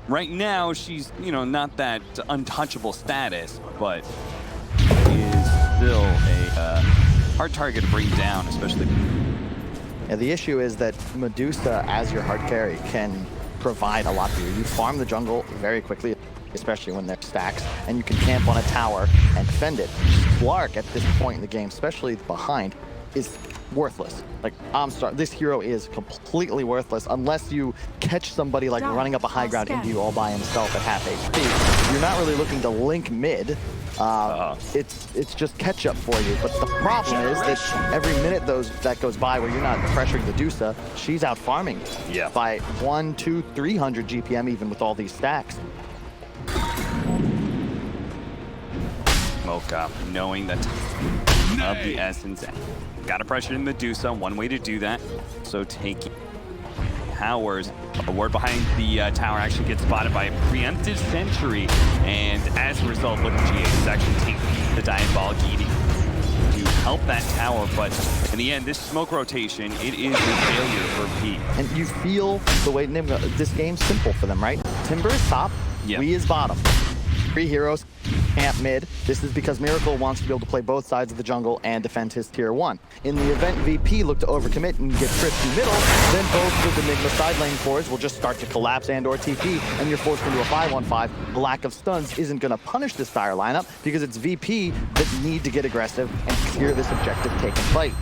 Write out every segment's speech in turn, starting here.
right now she's, you know, not that untouchable status, but is still a hard target to bring down, especially. Yeah, the issue is that Medusa, as your hard carry, can provide a lot for you. You farm the jungle very quickly, especially when they're stacks, and you can camp on a tower and defend it. Slark, at this point in the game, especially behind, is worthless. Like, I'm sorry, this hero is completely worthless unless you catch somebody like running up a high ground into you all by himself at half HP. You're not really looking to link mid. It's just catch up for you. But the problem is that every minute that goes by where you're not pressuring the Medusa, she's out farming by 100, 200, 300 GPM even with all these stacks. Mocha, knowing that of the essence, got to pressure the Medusa. One way to do that, so taking towers. A ward behind the tower actually gets spotted by a preemptive sentry, and as a result, look at GA is actually taking the diabolic eating to help that tower. But in the end, this smoke rotation, it is a failure for Pete. And you feel the way Nigma, this game's simple for them, right? Timber is top, we is bottom. 3 heroes, camp mid. This is because Miracle wants to be able to play both sides of the jungle and defend his tier 1. In the event VP look to overcommit and get tripped in middle, then both of the Nigma side lane cores will just start to collapse and or TP, and you're forced into a 5-on-5. The lack of stuns isn't going to punish this dire lineup because it's VP that need to get aggressive and clear this objective take and fight.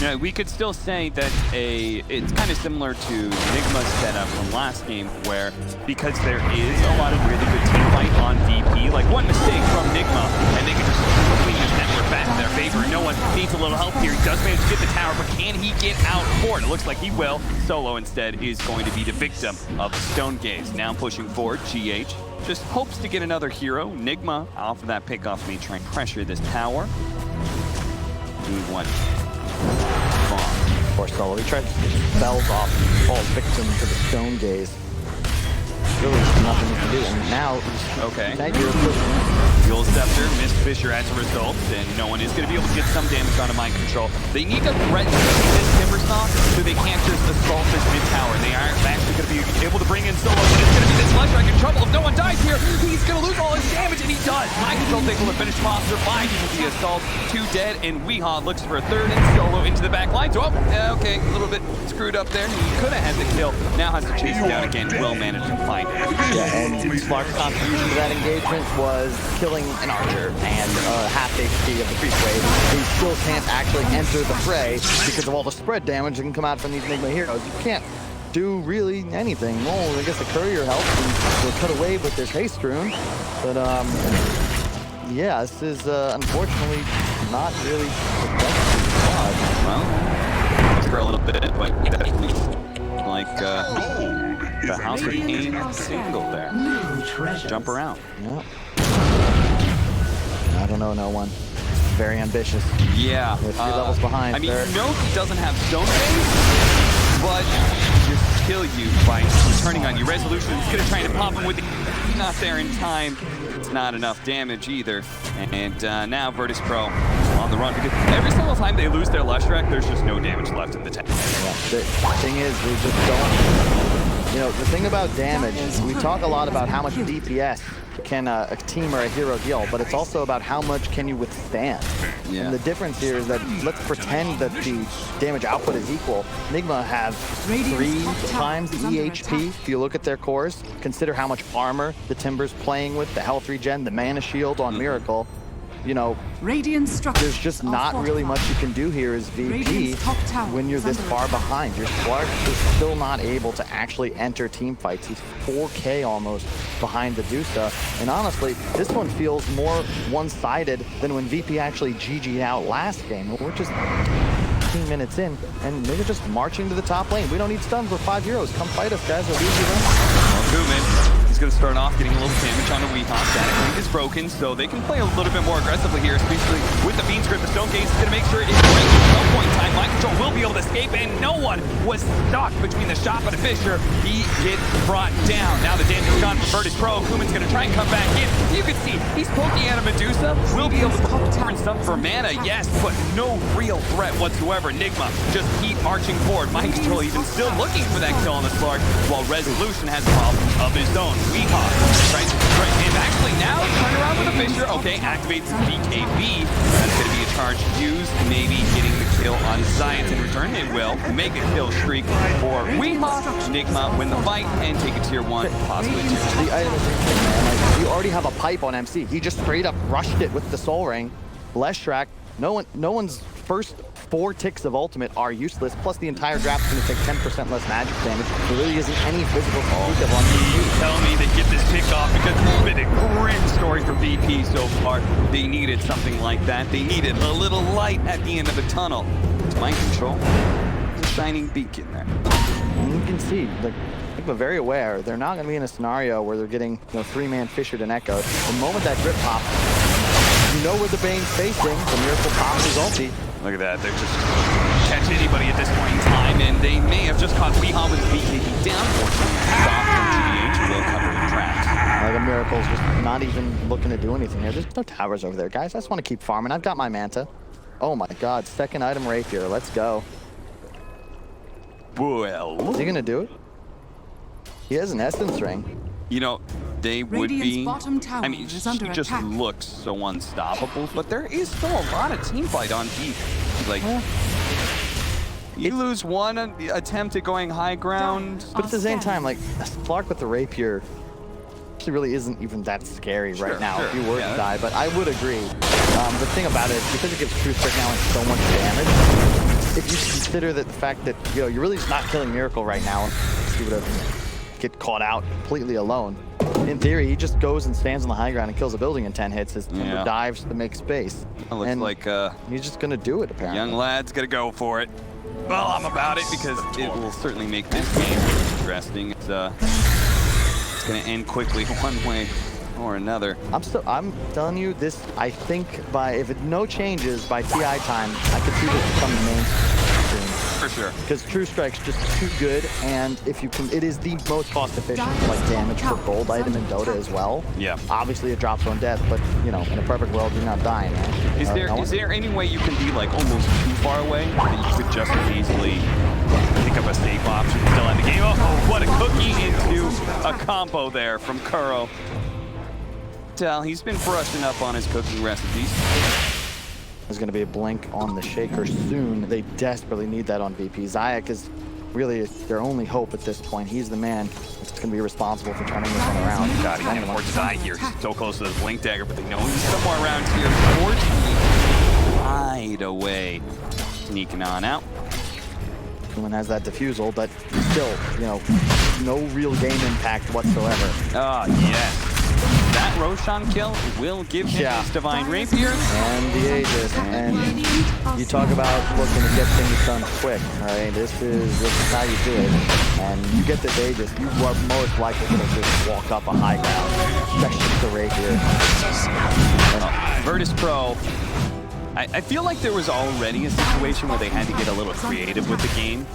Yeah, we could still say that it's kind of similar to Nigma's setup from last game, where because there is a lot of really good team fight on VP, like one mistake from Nigma, and they can just swing his network back in their favor. No one needs a little help here. He does manage to get the tower, but can he get out for it? It looks like he will. Solo instead is going to be the victim of the Stone Gaze. Now pushing forward, GH just hopes to get another hero. Nigma off of that pick off me, trying to pressure this tower. Doing what? Poor Solo. He tried to spells off, fall victim to the Stone Gaze. Really nothing he can do. And now Fuel Scepter missed Fisher as a result, and no one is going to be able to get some damage onto mind control. They need to threaten this Timbersaw so they can't just assault this mid tower. And they are actually going to be able to bring in Solo, but it's going to be this Leshrac in trouble. If no one dies here, he's going to lose all his damage, and he does. Mind control able to finish him off, surviving with the assault. 2 dead, and Weehaw looks for a third, and Solo into the back line. So, okay, a little bit screwed up there. He could have had the kill. Now has to chase it down again. Will manage to find it. Yeah, and Slark's contribution to that engagement was killing an archer and half HP of the creep wave. He still can't actually enter the fray because of all the spread damage that can come out from these Nigma heroes. You can't do really anything. Well, I guess the courier helps and will cut away with their haste rune. But yeah, this is unfortunately not really the best spot. Well, for a little bit, but definitely like the House of Pain single there. Jump around. Yep. I don't know, no one. Very ambitious. Yeah. They're 3 levels behind. I mean, no, he doesn't have Stone Gaze, but just kill you by turning on you. Resolution is going to try to pop him with it. He's not there in time. It's not enough damage either. And now Virtus Pro on the run, because every single time they lose their Leshrac, there's just no damage left in the tank. Yeah, the thing is, we just don't... You know, the thing about damage is we talk a lot about how much DPS can a team or a hero deal, but it's also about how much can you withstand. Yeah. And the difference here is that let's pretend that the damage output is equal. Nigma have 3 times the EHP. If you look at their cores, consider how much armor the Timber's playing with, the health regen, the mana shield on Miracle. You know, there's just not really much you can do here as VP when you're this far behind. Your Slark is still not able to actually enter team fights. He's 4K almost behind the Medusa. And honestly, this one feels more one-sided than when VP actually GG'd out last game. We're just 15 minutes in, and they're just marching to the top lane. We don't need stuns. We're 5 heroes. Come fight us, guys. We'll leave you then. Well, Koopman, he's going to start off getting a little damage on the Weehawk. That link is broken, so they can play a little bit more aggressively here, especially with the Bean Script. The Stone Gaze is going to make sure it breaks at some point in time. Mind Control will be able to escape, and no one was stuck between the shop and the Fisher. He gets brought down. Now the damage is gone for Virtus Pro. Kuman's going to try and come back in. You can see he's poking at a Medusa. Will be able to turn some for mana, yes, but no real threat whatsoever. Nigma just keep marching forward. Mind Control even still looking for that kill on the Slark, while Resolution has a problem of his own. Weehawk tries to strike him. Actually, now turn around with a Fisher. Okay, activates BKB. That's going to be a charge used, maybe getting the kill on Science. In return, they will make a kill streak for Weehawk. Nigma win the fight and take a tier 1, possibly tier 2. The item is interesting, man. Like, you already have a pipe on MC. He just straight up rushed it with the Soul Ring. Leshrac, no one's first 4 ticks of ultimate are useless, plus the entire draft is going to take 10% less magic damage. There really isn't any physical speak of on You tell me they get this pick off, because it's been a great story for VP so far. They needed something like that. They needed a little light at the end of the tunnel. It's Mind Control. There's a shining beacon there. And you can see, like, I think we're very aware they're not going to be in a scenario where they're getting 3-man Fishered and Echo. The moment that drip pops, you know where the Bane's facing. The Miracle pops his ulti. Look at that. They're just catch anybody at this point in time, and they may have just caught Weehawk with BKB down. Fortunately, stop from GDH will cover the tracks. The Miracle's just not even looking to do anything here. There's no towers over there, guys. I just want to keep farming. I've got my Manta. Oh my god, second item Rapier. Let's go. Well, Is he going to do it? He has an Essence Ring. You know, they would be. Bottom tower I mean, is under he just attack. looks so unstoppable, but there is still a lot of team fight on deep. Like, you lose one attempt at going high ground. But at the same time, like, Clark with the Rapier actually really isn't even that scary right now if you were to die, but I would agree. The thing about it is, because it gives True Strike now like so much damage, if you consider that the fact that, you're really just not killing Miracle right now, he would get caught out completely alone. In theory, he just goes and stands on the high ground and kills a building in 10 hits as Timber dives to make space. It looks like he's just gonna do it, apparently. young lad's gonna go for it. Well, I'm about it, because it will certainly make this game interesting. It's gonna end quickly one way or another. I'm telling you this. I think no changes by TI time, I could see this becoming mainstream. For sure. Because True Strike's just too good, and if you can, it is the most cost-efficient damage for gold item in Dota as well. Yeah. Obviously, it drops on death, but in a perfect world, you're not dying. Man. Is there any way you can be like almost too far away that you could just as easily pick up a safe option still end the game? Oh, what a cookie into a combo there from Kuro. Tell he's been brushing up on his cooking recipes. There's going to be a blink on the Shaker soon. They desperately need that on VP. Zayak is really their only hope at this point. He's the man that's going to be responsible for turning this one around. God, he can't afford to die here. He's so close to the blink dagger, but they know he's somewhere around here. Fortunately, right away, sneaking on out. Kuman has that defusal, but still, no real game impact whatsoever. Ah, yes. That Roshan kill will give him his Divine Rapier. And the Aegis. And you talk about looking to get things done quick, right? This is how you do it. And you get this Aegis, you are most likely going to just walk up a high ground, especially the Rapier. Virtus Pro, I feel like there was already a situation where they had to get a little creative with the game,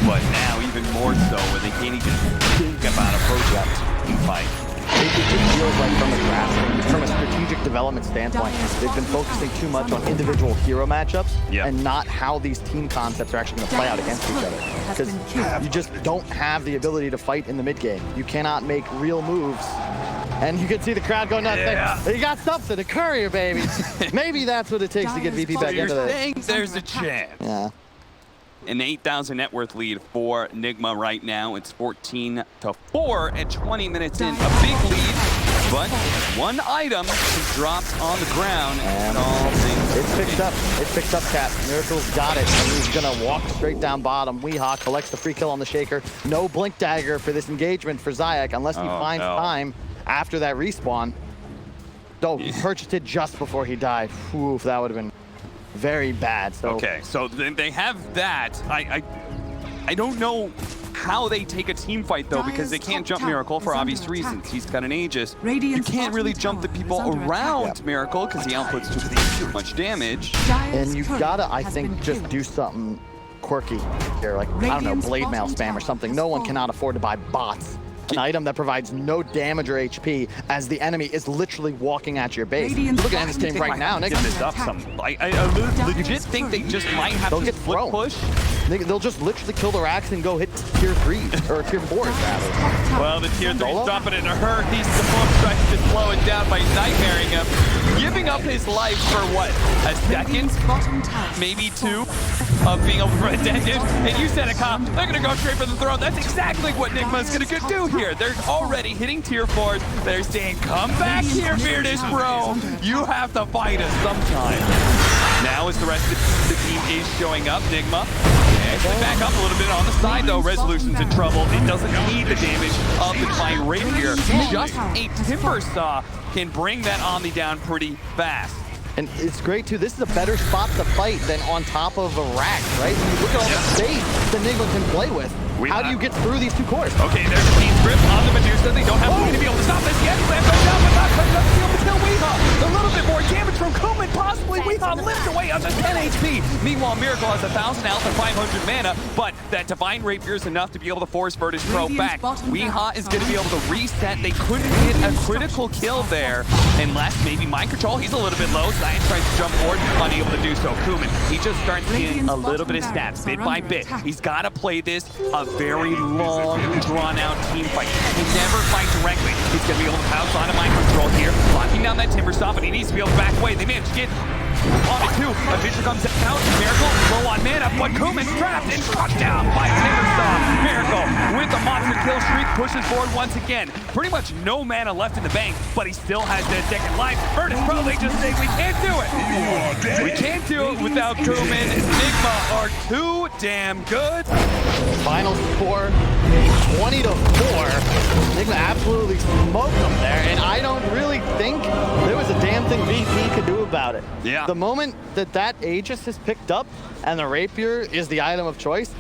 but now even more so, where they can't even think about approaching this team fight. It just feels like from a strategic development standpoint, they've been focusing too much on individual hero matchups and not how these team concepts are actually going to play out against each other. Because you just don't have the ability to fight in the mid game. You cannot make real moves. And you can see the crowd go nuts. Like, you got something, a courier, baby. Maybe that's what it takes to get VP back into this. There's a chance. Yeah. An 8,000 net worth lead for Nigma right now. It's 14-4 at 20 minutes in. A big lead, but one item drops on the ground, and all things it's fixed up. It's fixed up, Cap. Miracle's got it, and he's gonna walk straight down bottom. Weehawk collects the free kill on the Shaker. No blink dagger for this engagement for Zayak, unless he finds time after that respawn. Oh, he purchased it just before he died. Oof, that would have been very bad. So okay, so then they have that. I don't know how they take a team fight, though, because they can't jump Miracle for obvious reasons. He's got an Aegis. You can't really jump the people around Miracle because he outputs too much damage. And you gotta, I think, just do something quirky here, like, I don't know, blade mail spam or something. No one cannot afford to buy bots. An item that provides no damage or HP as the enemy is literally walking at your base. Look at this game right now, Nick. This up some. I legit think they just might have to get flip thrown. push. They'll just literally kill the racks and go hit tier 3s, or tier 4s rather. Well, the tier 3's dropping in a hurry. The smoke tries to slow it down by nightmaring him. Giving up his life for what? A second? Maybe 2 of being able to redend it. And you said it, Kyle. They're going to go straight for the throne. That's exactly what Nigma's going to do here. They're already hitting tier 4s. They're saying, come back here, Beardus, bro. You have to fight us sometime. Now as the rest of the team is showing up, Nigma actually back up a little bit on the side, though. Resolution's in trouble. It doesn't need the damage of the Divine Rapier. Just a Timber Saw can bring that Omni down pretty fast. And it's great, too. This is a better spot to fight than on top of a rack, right? When you look at all the space that Nigma can play with. How do you get through these 2 cores? Okay, there's a team grip on the Medusa. They don't have a way to be able to stop this yet. Slam goes down, but not enough to be able to kill Weehaw. A little bit more damage from Kuman. Possibly Weehaw lifts away up to 10 HP. Meanwhile, Miracle has 1,000 health and 500 mana, but that Divine Rapier is enough to be able to force Virtus Pro back. Weehaw is going to be able to reset. They couldn't get a critical kill there unless maybe mind control. He's a little bit low. Science tries to jump forward, unable to do so. Kuman, he just starts getting a little bit of stats bit by bit. He's got to play this a very long, drawn-out team fight. He never fights directly. He's going to be able to pounce on a mind control here, locking down that Timber Saw, but he needs to be able to back away. They managed to get on it, too. A Vision comes out. Miracle, low on mana, but Kuman's trapped and struck down by Timber Saw. Miracle, with the monster kill streak, pushes forward once again. Pretty much no mana left in the bank, but he still has that second life. Virtus Pro, they just say, we can't do it. We can't do it without Kuman. Nigma are too damn good. Final score, 20-4. Nigma absolutely smoked them there, and I don't really think there was a damn thing VP could do about it. Yeah. The moment that Aegis is picked up and the Rapier is the item of choice,